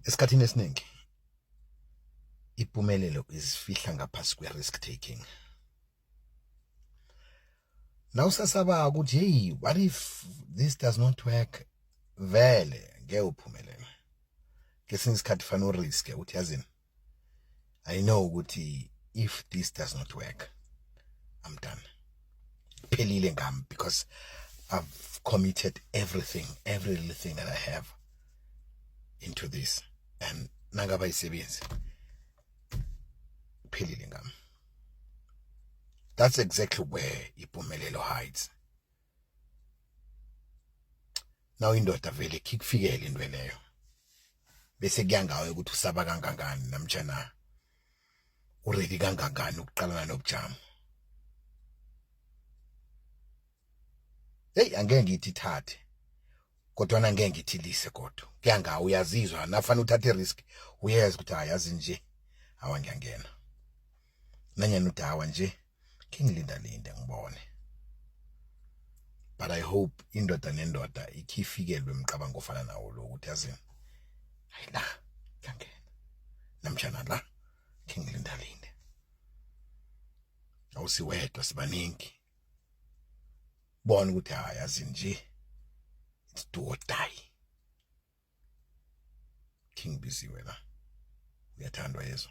Esikhathini esiningi impumelelo isifihla ngaphasi kwe risk taking. Nawusasaba ukuthi hey, what if this does not work? Vele ngeke uphumelele. Kesinye isikhathi fanele urisk ukuthi yazini, I know ukuthi if this does not work, I'm done. Pelile ngam, because I've committed everything, every little thing that I have into this, and nangaba isebenzi pelile ngam. That's exactly where impumelelo hides. Now indoda vele kikufikele into leyo bese kuyangawe ukuthi usaba kangangani namtjana uready kangangani ukuqalana nobujamo. Hey, angeke ngithi ithathe kodwa angeke ngithi lise kodwa kuyangawe uyazizwa nafana uthathe risk uyazi ukuthi ayazi nje awa ngiyangena nanyana udawa nje kingilinda ngibone. But I hope indoda nendoda ikhifikelwe umqabango ofana nawo lo ukuthi yazini, hayi la ngiyangena namtjana la kingilinda awusiwedwa sibaningi bona ukuthi ayazi nje it's do or die. King biziwe la uyathandwa yezo.